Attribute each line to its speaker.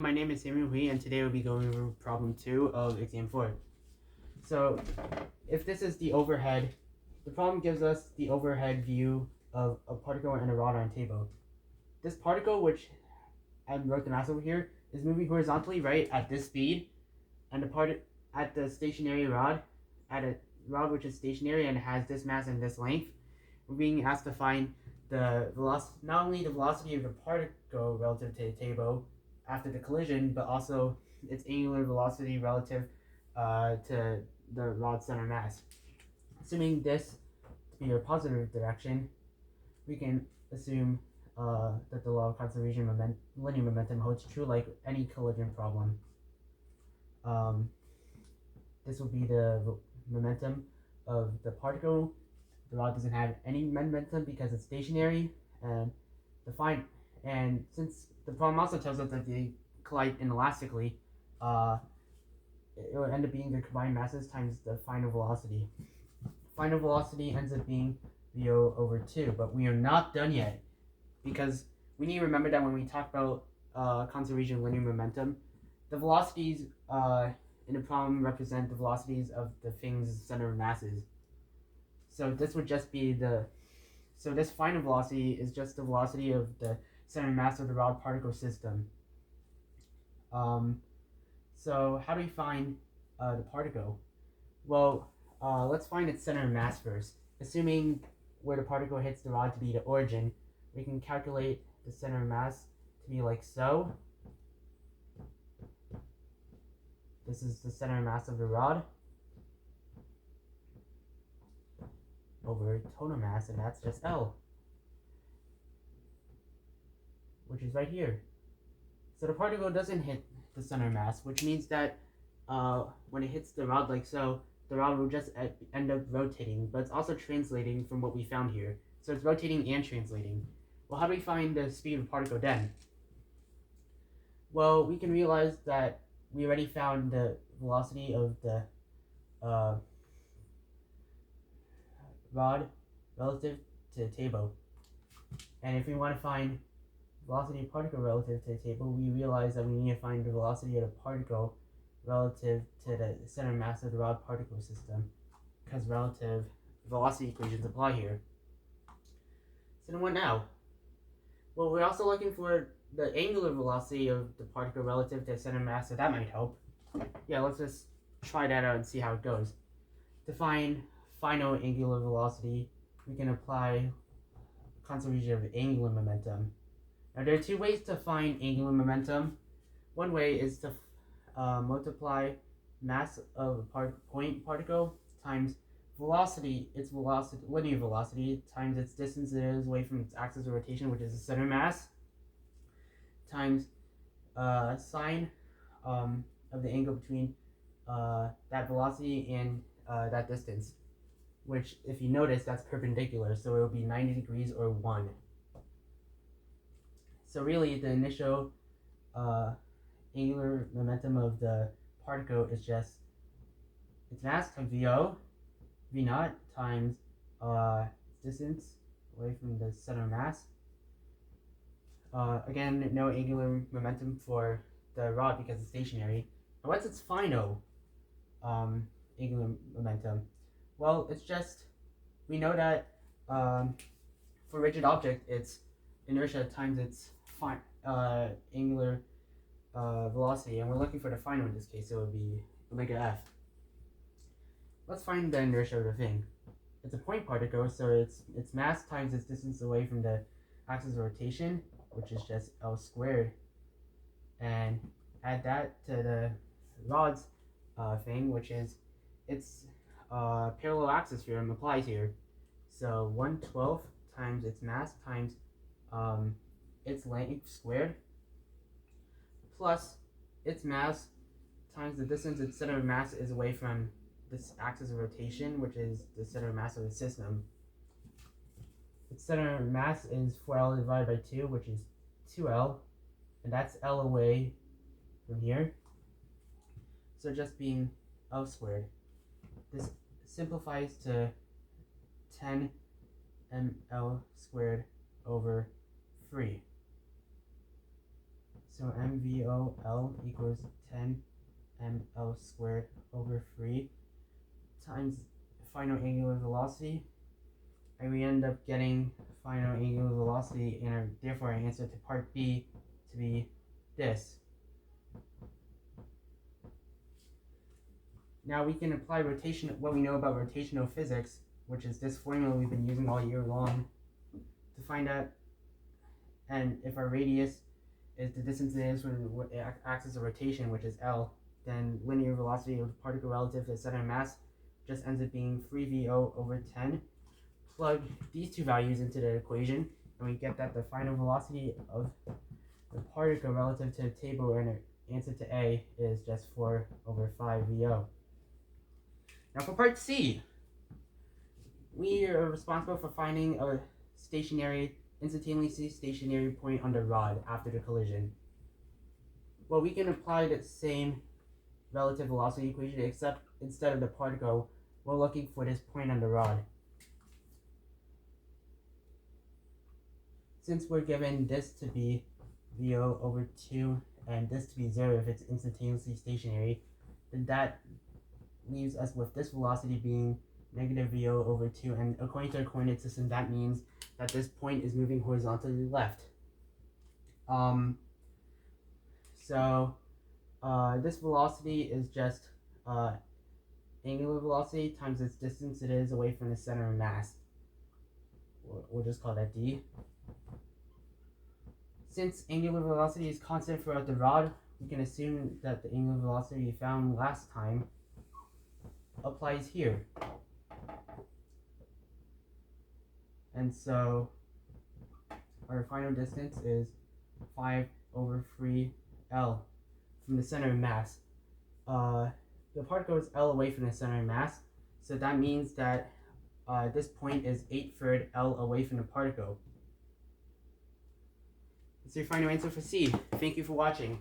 Speaker 1: My name is Samuel Hui, and today we'll be going over problem 2 of exam 4. So, if this is the overhead, the problem gives us the overhead view of a particle and a rod on a table. This particle, which I wrote the mass over here, is moving horizontally right at this speed, and at the stationary rod, at a rod which is stationary and has this mass and this length, we're being asked to find the velocity, not only the velocity of the particle relative to the table after the collision, but also its angular velocity relative to the rod's center mass. Assuming this to be a positive direction, we can assume that the law of conservation of linear momentum holds true like any collision problem. This will be the momentum of the particle. The rod doesn't have any momentum because it's stationary, and and since the problem also tells us that they collide inelastically, it will end up being the combined masses times the final velocity. Final velocity ends up being VO over 2, but we are not done yet, because we need to remember that when we talk about conservation of linear momentum, the velocities in the problem represent the velocities of the thing's center of masses. So this would just be so this final velocity is just the velocity of the center mass of the rod particle system. So how do we find the particle? Well, let's find its center mass first. Assuming where the particle hits the rod to be the origin, we can calculate the center mass to be like so. This is the center mass of the rod over total mass, and that's just L, which is right here. So the particle doesn't hit the center mass, which means that when it hits the rod like so, the rod will just end up rotating, but it's also translating from what we found here. So it's rotating and translating. Well, how do we find the speed of the particle then? Well, we can realize that we already found the velocity of the rod relative to the table. And if we want to find velocity of particle relative to the table, we realize that we need to find the velocity of the particle relative to the center mass of the rod particle system, because relative velocity equations apply here. So then what now? Well, we're also looking for the angular velocity of the particle relative to the center mass, so that might help. Yeah, let's just try that out and see how it goes. To find final angular velocity, we can apply conservation of angular momentum. Now, there are two ways to find angular momentum. One way is to multiply mass of a point particle times its velocity, linear velocity, times its distance it is away from its axis of rotation, which is the center mass, times sine of the angle between that velocity and that distance, which, if you notice, that's perpendicular, so it will be 90 degrees or 1. So really, the initial angular momentum of the particle is just its mass times VO, V naught, times distance away from the center mass. Again, no angular momentum for the rod because it's stationary. And what's its final angular momentum? Well, it's just, we know that for rigid object, it's inertia times its angular velocity, and we're looking for the final in this case, so it would be omega f. Let's find the inertia of the thing. It's a point particle, so its mass times its distance away from the axis of rotation, which is just L squared, and add that to the rod's thing, which is its parallel axis theorem applies here. So 1/12 times its mass times its length squared plus its mass times the distance its center of mass is away from this axis of rotation, which is the center of mass of the system. Its center of mass is 4L divided by 2, which is 2L, and that's L away from here. So just being L squared. This simplifies to 10 mL squared over 3. So mvol equals 10 ml squared over 3 times final angular velocity, and we end up getting final angular velocity, and therefore our answer to part B to be this. Now we can apply what we know about rotational physics, which is this formula we've been using all year long, to find out, and if our radius is the distance it is when it axis of rotation, which is L, then linear velocity of the particle relative to the center of mass just ends up being 3VO over 10. Plug these two values into the equation, and we get that the final velocity of the particle relative to the table and the answer to A is just 4 over 5VO. Now for part C, we are responsible for finding a instantaneously stationary point on the rod after the collision. Well, we can apply the same relative velocity equation, except instead of the particle, we're looking for this point on the rod. Since we're given this to be VO over 2 and this to be 0 if it's instantaneously stationary, then that leaves us with this velocity being negative VO over 2, and according to our coordinate system, that means that this point is moving horizontally left. This velocity is just angular velocity times its distance it is away from the center of mass. We'll just call that D. Since angular velocity is constant throughout the rod, we can assume that the angular velocity we found last time applies here. And so our final distance is 5 over 3L from the center of mass. The particle is L away from the center of mass, so that means that this point is 1/8 L away from the particle. That's your final answer for C. Thank you for watching.